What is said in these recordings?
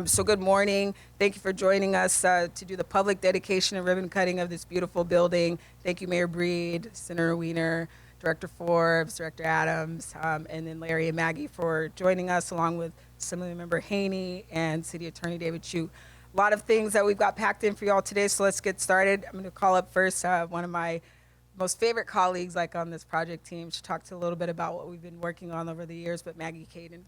So good morning. Thank you for joining us to do the public dedication and ribbon cutting of this beautiful building. Thank you, Mayor Breed, Senator Weiner, Director Forbes, Director Adams, and then Larry and Maggie for joining us, along with Assemblymember Haney and City Attorney David Chu. A lot of things that we've got packed in for y'all today, so let's get started. I'm going to call up first one of my most favorite colleagues on this project team. She talked a little bit about what we've been working on over the years, but Maggie Caden.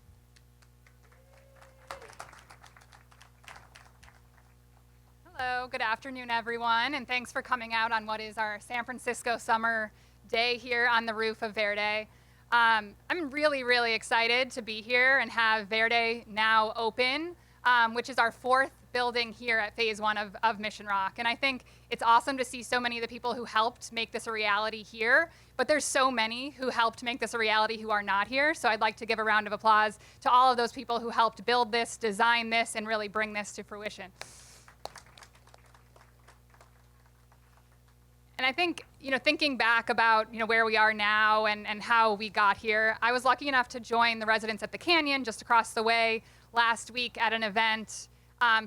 Hello, good afternoon, everyone, and thanks for coming out on what is our San Francisco summer day here on the roof of Verde. I'm really, really excited to be here and have Verde now open, which is our fourth building here at Phase 1 of Mission Rock. And I think it's awesome to see so many of the people who helped make this a reality here, but there's so many who helped make this a reality who are not here. So I'd like to give a round of applause to all of those people who helped build this, design this, and really bring this to fruition. And I think, thinking back about, where we are now and how we got here, I was lucky enough to join the residents at the Canyon just across the way last week at an event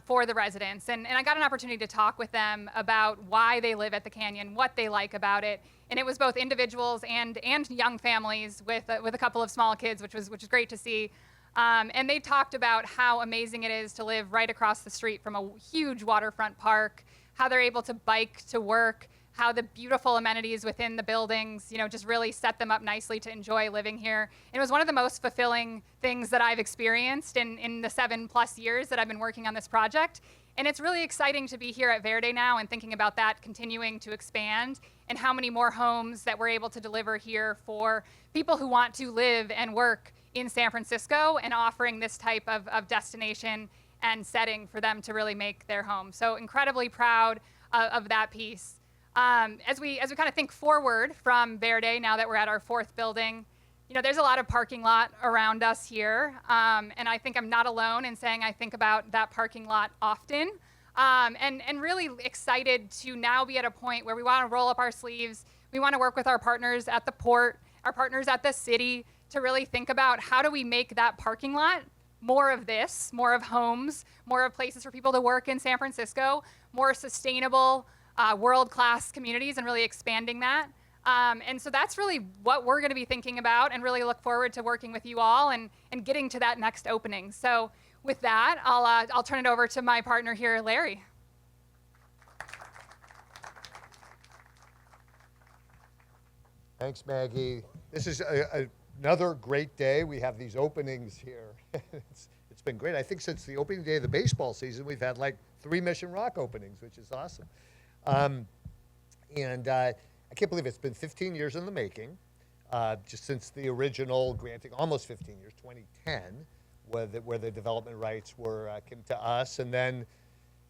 for the residents. And I got an opportunity to talk with them about why they live at the Canyon, what they like about it. And it was both individuals and young families with a couple of small kids, which was great to see. And they talked about how amazing it is to live right across the street from a huge waterfront park, how they're able to bike to work, how the beautiful amenities within the buildings, just really set them up nicely to enjoy living here. It was one of the most fulfilling things that I've experienced in the 7+ years that I've been working on this project. And it's really exciting to be here at Verde now and thinking about that continuing to expand and how many more homes that we're able to deliver here for people who want to live and work in San Francisco and offering this type of destination and setting for them to really make their home. So incredibly proud of that piece. As we kind of think forward from Verde, now that we're at our fourth building, there's a lot of parking lot around us here. And I think I'm not alone in saying I think about that parking lot often. And really excited to now be at a point where we want to roll up our sleeves. We want to work with our partners at the port, our partners at the city, to really think about how do we make that parking lot more of this, more of homes, more of places for people to work in San Francisco, more sustainable, world-class communities, and really expanding that. And so that's really what we're going to be thinking about, and really look forward to working with you all and getting to that next opening. So with that, I'll turn it over to my partner here, Larry. Thanks, Maggie. This is another great day. We have these openings here. It's been great. I think since the opening day of the baseball season, we've had like 3 Mission Rock openings, which is awesome. I can't believe it's been 15 years in the making, just since the original granting, almost 15 years, 2010, where the development rights came to us. And then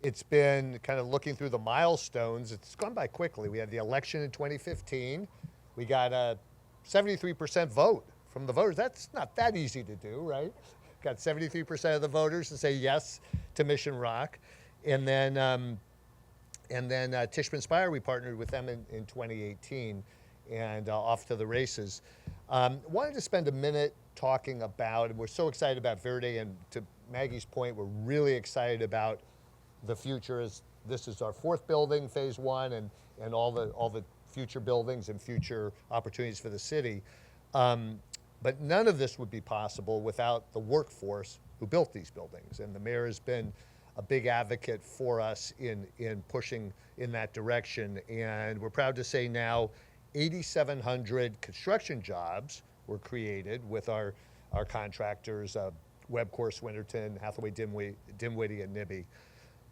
it's been kind of looking through the milestones. It's gone by quickly. We had the election in 2015. We got a 73% vote from the voters. That's not that easy to do, right? Got 73% of the voters to say yes to Mission Rock. And then Tishman Speyer, we partnered with them in 2018, and off to the races. Wanted to spend a minute talking about, and we're so excited about Verde, and to Maggie's point, we're really excited about the future. This is our fourth building, Phase 1, and all the future buildings and future opportunities for the city. But none of this would be possible without the workforce who built these buildings, and the mayor has been a big advocate for us in pushing in that direction. And we're proud to say now 8,700 construction jobs were created with our contractors, Webcor, Winterton, Hathaway, Dinwiddie, and Nibby.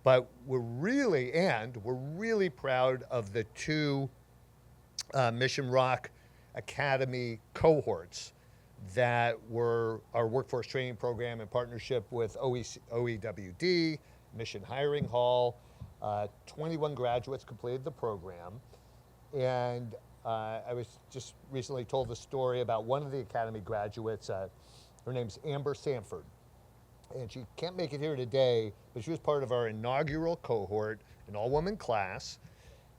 But we're really proud of the 2 Mission Rock Academy cohorts that were our workforce training program in partnership with OEWD, Mission Hiring Hall. 21 graduates completed the program. And I was just recently told the story about one of the Academy graduates. Her name's Amber Sanford. And she can't make it here today, but she was part of our inaugural cohort, an all-woman class.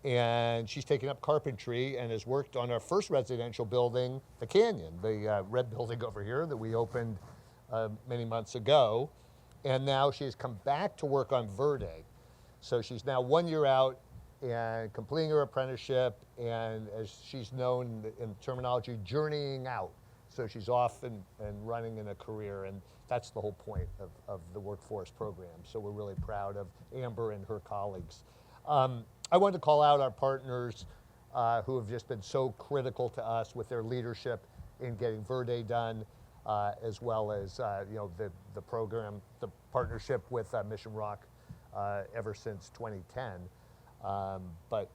And she's taken up carpentry and has worked on our first residential building, the Canyon, the red building over here that we opened many months ago. and now she's come back to work on Verde. So she's now 1 year out and completing her apprenticeship, and as she's known in terminology, journeying out. So she's off and running in a career, and that's the whole point of the workforce program. So we're really proud of Amber and her colleagues. I wanted to call out our partners who have just been so critical to us with their leadership in getting Verde done, as well as the program, the partnership with Mission Rock ever since 2010. But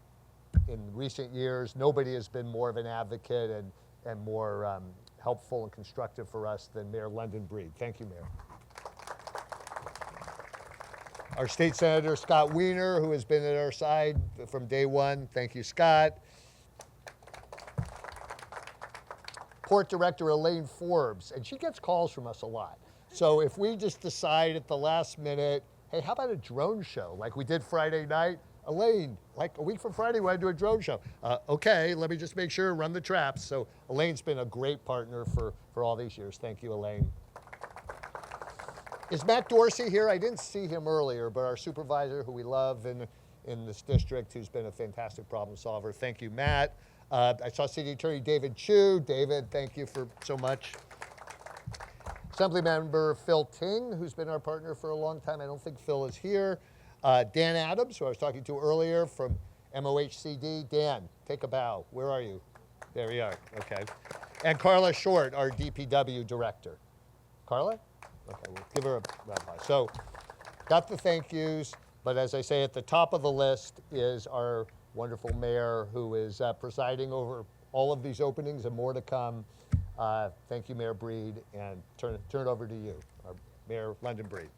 in recent years, nobody has been more of an advocate and more helpful and constructive for us than Mayor London Breed. Thank you, Mayor. Our State Senator, Scott Wiener, who has been at our side from day one. Thank you, Scott. Port Director Elaine Forbes, and she gets calls from us a lot. So if we just decide at the last minute, hey, how about a drone show like we did Friday night? Elaine, like a week from Friday, we want to do a drone show. Okay, let me just make sure, run the traps. So Elaine's been a great partner for all these years. Thank you, Elaine. Is Matt Dorsey here? I didn't see him earlier, but our supervisor who we love in this district, who's been a fantastic problem solver. Thank you, Matt. I saw City Attorney David Chu. David, thank you for so much. Assemblymember Phil Ting, who's been our partner for a long time. I don't think Phil is here. Dan Adams, who I was talking to earlier from MOHCD. Dan, take a bow. Where are you? There we are. Okay. And Carla Short, our DPW director. Carla? Okay, we'll give her a round of applause. So, got the thank yous, but as I say, at the top of the list is our wonderful mayor who is presiding over all of these openings and more to come. Thank you, Mayor Breed, and turn it over to you, our Mayor London Breed.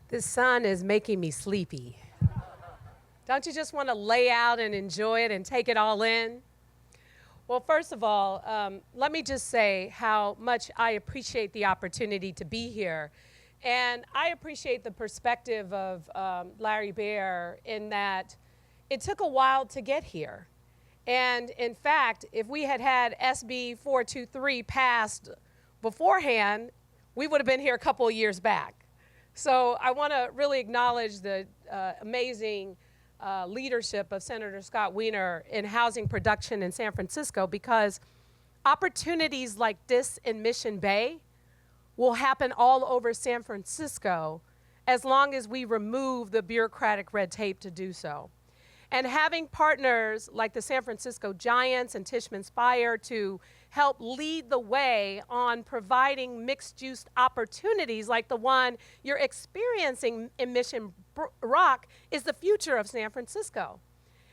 This sun is making me sleepy. Don't you just want to lay out and enjoy it and take it all in? Well, first of all, let me just say how much I appreciate the opportunity to be here. And I appreciate the perspective of Larry Baer in that it took a while to get here. And in fact, if we had had SB 423 passed beforehand, we would have been here a couple of years back. So I want to really acknowledge the amazing leadership of Senator Scott Wiener in housing production in San Francisco, because opportunities like this in Mission Bay will happen all over San Francisco as long as we remove the bureaucratic red tape to do so. And having partners like the San Francisco Giants and Tishman Speyer to help lead the way on providing mixed-use opportunities like the one you're experiencing in Mission Rock is the future of San Francisco.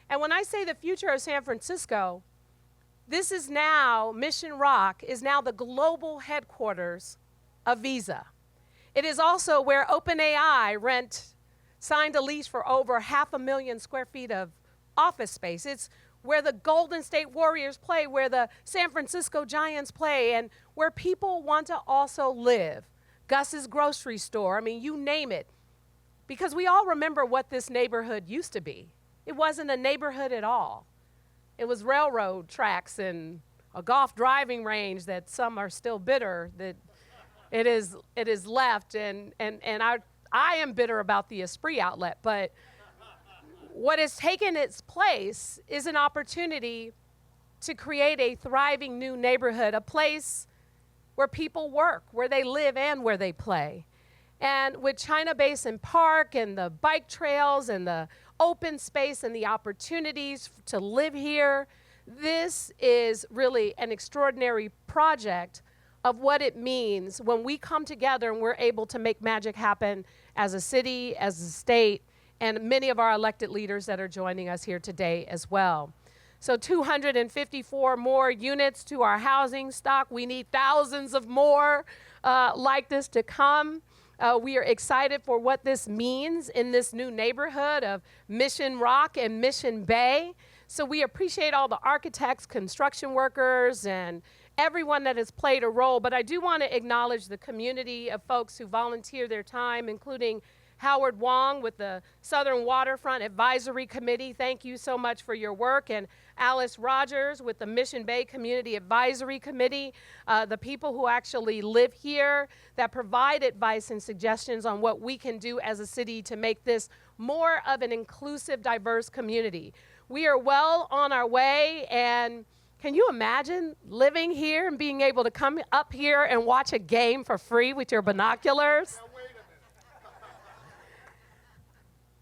And when I say the future of San Francisco, this is now, Mission Rock is now the global headquarters of Visa. It is also where OpenAI signed a lease for over 500,000 square feet of office space. It's where the Golden State Warriors play, where the San Francisco Giants play, and where people want to also live. Gus's grocery store, I mean, you name it. Because we all remember what this neighborhood used to be. It wasn't a neighborhood at all. It was railroad tracks and a golf driving range that some are still bitter that it is left, and I am bitter about the Esprit outlet, but what has taken its place is an opportunity to create a thriving new neighborhood, a place where people work, where they live and where they play. And with China Basin Park and the bike trails and the open space and the opportunities to live here, this is really an extraordinary project of what it means when we come together and we're able to make magic happen as a city, as a state, and many of our elected leaders that are joining us here today as well. So 254 more units to our housing stock. We need thousands of more like this to come. We are excited for what this means in this new neighborhood of Mission Rock and Mission Bay. So we appreciate all the architects, construction workers, and everyone that has played a role. But I do want to acknowledge the community of folks who volunteer their time, including Howard Wong with the Southern Waterfront Advisory Committee. Thank you so much for your work. And Alice Rogers with the Mission Bay Community Advisory Committee, the people who actually live here that provide advice and suggestions on what we can do as a city to make this more of an inclusive, diverse community. We are well on our way, and can you imagine living here and being able to come up here and watch a game for free with your binoculars?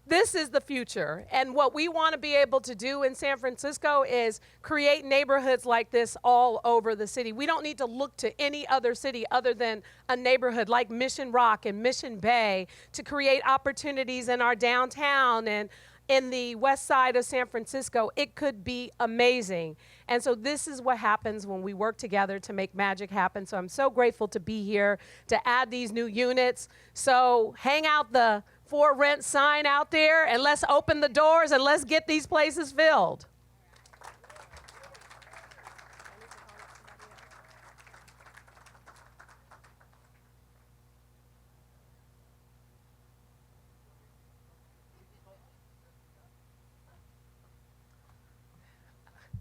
This is the future, and what we want to be able to do in San Francisco is create neighborhoods like this all over the city. We don't need to look to any other city other than a neighborhood like Mission Rock and Mission Bay to create opportunities in our downtown and in the west side of San Francisco. It could be amazing. And so this is what happens when we work together to make magic happen. So I'm so grateful to be here to add these new units. So hang out the for rent sign out there and let's open the doors and let's get these places filled.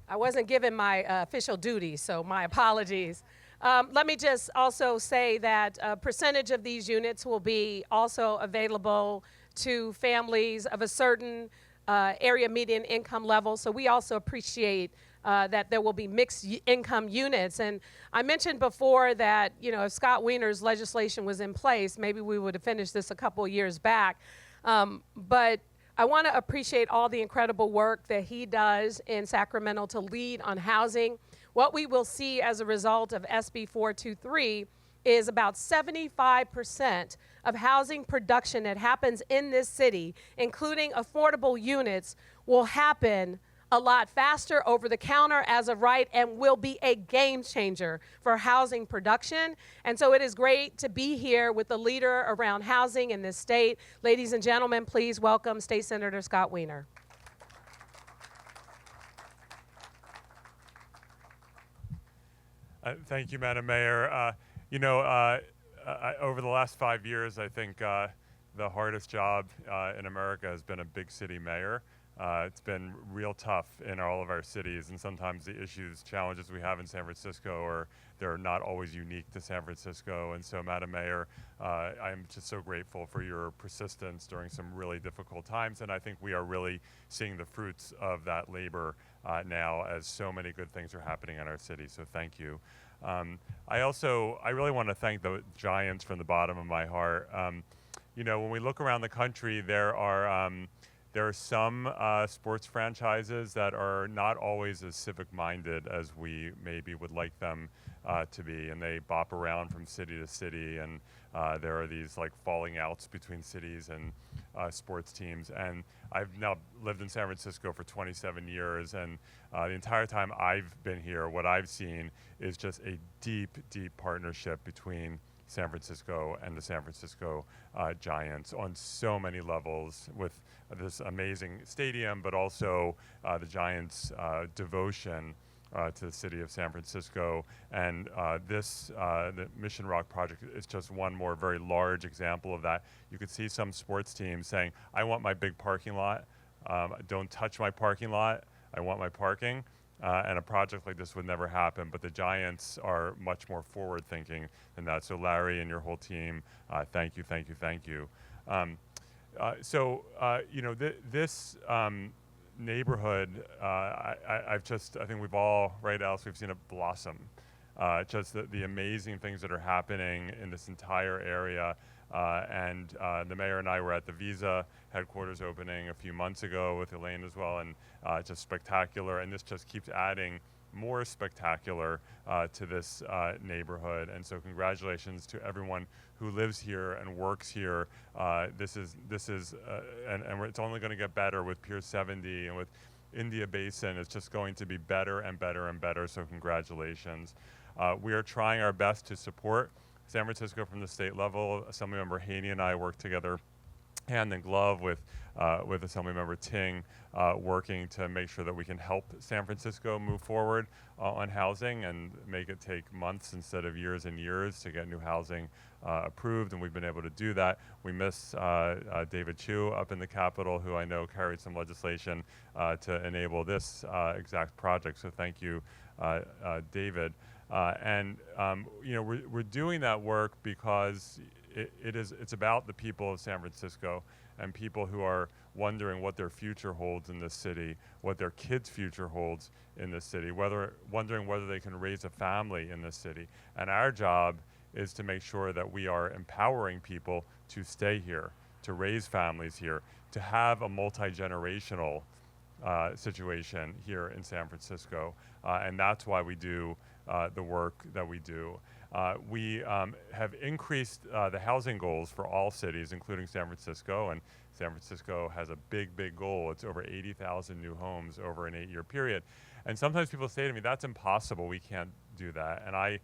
I wasn't given my official duties, so my apologies. Let me just also say that a percentage of these units will be also available to families of a certain area median income level. So we also appreciate that there will be mixed income units. And I mentioned before that, you know, if Scott Wiener's legislation was in place, maybe we would have finished this a couple of years back. But I want to appreciate all the incredible work that he does in Sacramento to lead on housing. What we will see as a result of SB 423 is about 75% of housing production that happens in this city, including affordable units, will happen a lot faster over the counter as of right and will be a game changer for housing production. And so it is great to be here with the leader around housing in this state. Ladies and gentlemen, please welcome State Senator Scott Wiener. Thank you, Madam Mayor. Over the last 5 years, I think the hardest job in America has been a big city mayor. It's been real tough in all of our cities, and sometimes the issues, challenges we have in San Francisco they're not always unique to San Francisco. And so, Madam Mayor, I'm just so grateful for your persistence during some really difficult times, and I think we are really seeing the fruits of that labor now as so many good things are happening in our city, so thank you. I really want to thank the Giants from the bottom of my heart. When we look around the country, there are some sports franchises that are not always as civic-minded as we maybe would like them to be, and they bop around from city to city, and there are these like falling outs between cities and sports teams. And I've now lived in San Francisco for 27 years, and the entire time I've been here, what I've seen is just a deep, deep partnership between San Francisco and the San Francisco Giants on so many levels, with this amazing stadium, but also the Giants' devotion to the city of San Francisco. And the Mission Rock project is just one more very large example of that. You could see some sports teams saying, I want my big parking lot. Don't touch my parking lot. I want my parking. And a project like this would never happen, but the Giants are much more forward-thinking than that. So Larry and your whole team, thank you, thank you, thank you. This neighborhood, I think we've all, right, Alice, we've seen it blossom. Just the amazing things that are happening in this entire area. And the mayor and I were at the Visa headquarters opening a few months ago with Elaine as well, and just spectacular. And this just keeps adding more spectacular to this neighborhood. And so congratulations to everyone who lives here and works here. It's only going to get better with Pier 70 and with India Basin. It's just going to be better and better and better. So congratulations. We are trying our best to support San Francisco from the state level. Assemblymember Haney and I worked together hand in glove with Assemblymember Ting, working to make sure that we can help San Francisco move forward on housing and make it take months instead of years and years to get new housing approved, and we've been able to do that. We miss David Chu up in the Capitol, who I know carried some legislation to enable this exact project, so thank you, David. We're doing that work because it's about the people of San Francisco and people who are wondering what their future holds in this city, what their kids' future holds in this city, wondering whether they can raise a family in this city. And our job is to make sure that we are empowering people to stay here, to raise families here, to have a multi-generational situation here in San Francisco. And that's why we do the work that we do. We have increased the housing goals for all cities, including San Francisco, and San Francisco has a big, big goal. It's over 80,000 new homes over an 8-year period. And sometimes people say to me, that's impossible, we can't do that. And I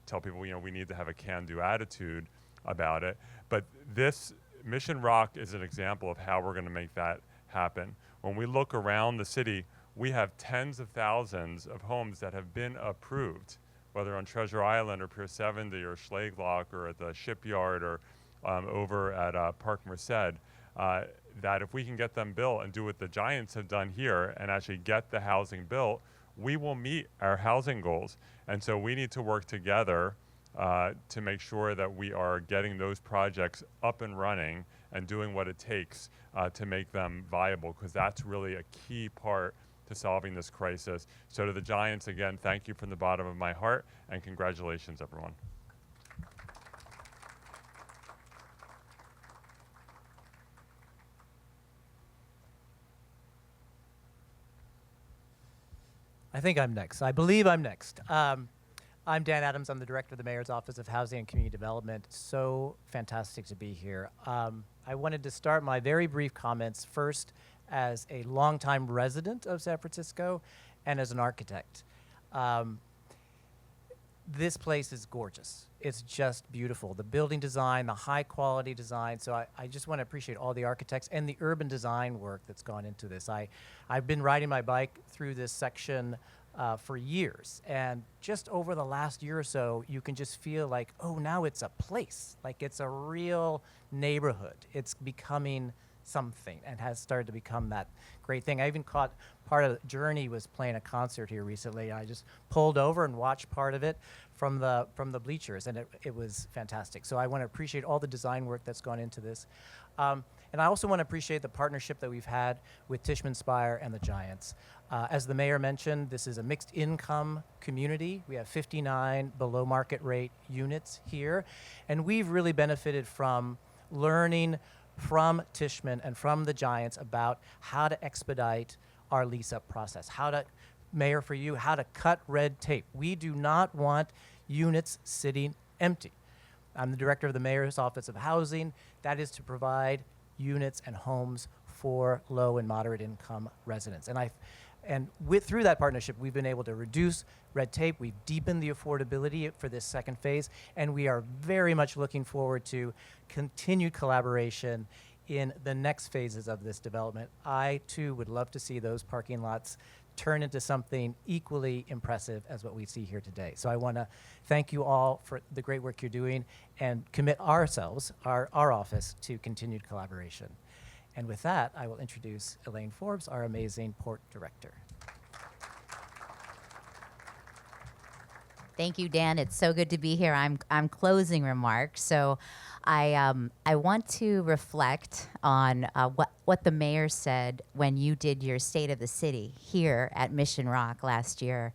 tell people, we need to have a can-do attitude about it. But this Mission Rock is an example of how we're going to make that happen. When we look around the city, we have tens of thousands of homes that have been approved, whether on Treasure Island or Pier 70 or Schlaglock or at the shipyard or over at Park Merced, that if we can get them built and do what the Giants have done here and actually get the housing built, we will meet our housing goals. And so we need to work together to make sure that we are getting those projects up and running and doing what it takes to make them viable, because that's really a key part to solving this crisis. So to the Giants, again, thank you from the bottom of my heart, and congratulations, everyone. I think I'm next. I believe I'm next. I'm Dan Adams. I'm the director of the Mayor's Office of Housing and Community Development. So fantastic to be here. I wanted to start my very brief comments first as a longtime resident of San Francisco and as an architect. This place is gorgeous. It's just beautiful. The building design, the high quality design. So I just want to appreciate all the architects and the urban design work that's gone into this. I've been riding my bike through this section for years. And just over the last year or so, you can just feel like, oh, now it's a place. Like it's a real neighborhood. It's becoming something and has started to become that great thing. I even caught part of Journey was playing a concert here recently. I just pulled over and watched part of it from the bleachers, and it was fantastic. So I want to appreciate all the design work that's gone into this. And I also want to appreciate the partnership that we've had with Tishman Speyer and the Giants. As the mayor mentioned, this is a mixed income community. We have 59 below market rate units here, and we've really benefited from learning from Tishman and from the Giants about how to expedite our lease-up process, Mayor, for you, how to cut red tape. We do not want units sitting empty. I'm the director of the Mayor's Office of Housing. That is to provide units and homes for low and moderate income residents. Through that partnership, we've been able to reduce red tape. We've deepened the affordability for this second phase, and we are very much looking forward to continued collaboration in the next phases of this development. I, too, would love to see those parking lots turn into something equally impressive as what we see here today. So I want to thank you all for the great work you're doing and commit ourselves, our office, to continued collaboration. And with that, I will introduce Elaine Forbes, our amazing port director. Thank you, Dan. It's so good to be here. I'm closing remarks. So I want to reflect on what the mayor said when you did your State of the City here at Mission Rock last year.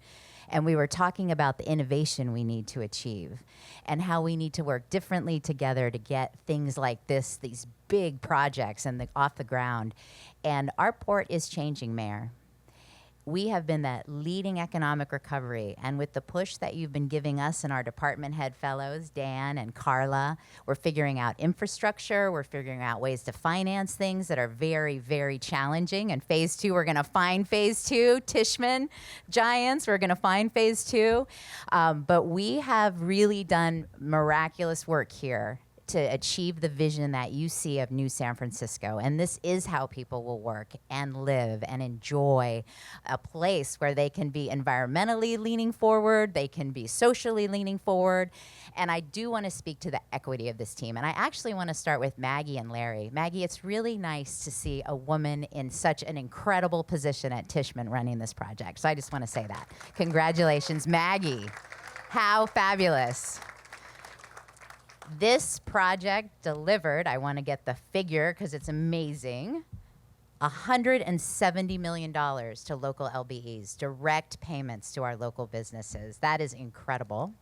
And we were talking about the innovation we need to achieve and how we need to work differently together to get things like this, these big projects off the ground. And our port is changing, Mayor. We have been that leading economic recovery, and with the push that you've been giving us and our department head fellows, Dan and Carla, we're figuring out infrastructure, we're figuring out ways to finance things that are very, very challenging. And phase two, we're gonna find phase two, Tishman, Giants, we're gonna find phase two. But we have really done miraculous work here to achieve the vision that you see of New San Francisco. And this is how people will work and live and enjoy a place where they can be environmentally leaning forward, they can be socially leaning forward. And I do want to speak to the equity of this team. And I actually want to start with Maggie and Larry. Maggie, it's really nice to see a woman in such an incredible position at Tishman running this project. So I just want to say that. Congratulations, Maggie. How fabulous. This project delivered, I want to get the figure because it's amazing, $170 million to local LBEs, direct payments to our local businesses. That is incredible.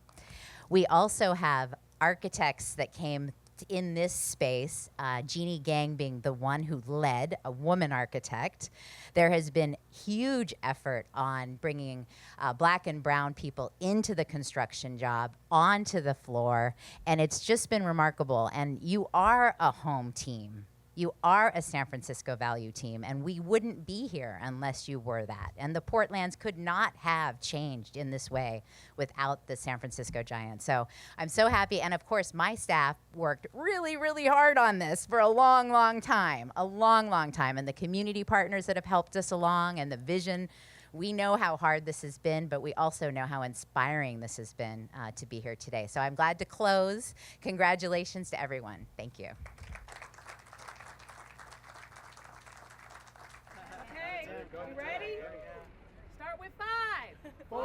We also have architects that came in this space, Jeannie Gang being the one who led, a woman architect. There has been huge effort on bringing black and brown people into the construction job, onto the floor, and it's just been remarkable. And you are a home team. You are a San Francisco value team, and we wouldn't be here unless you were that. And the Portlands could not have changed in this way without the San Francisco Giants. So I'm so happy. And of course, my staff worked really, really hard on this for a long, long time, a long, long time. And the community partners that have helped us along and the vision, we know how hard this has been, but we also know how inspiring this has been to be here today. So I'm glad to close. Congratulations to everyone. Thank you. You ready? Start with 5, 4,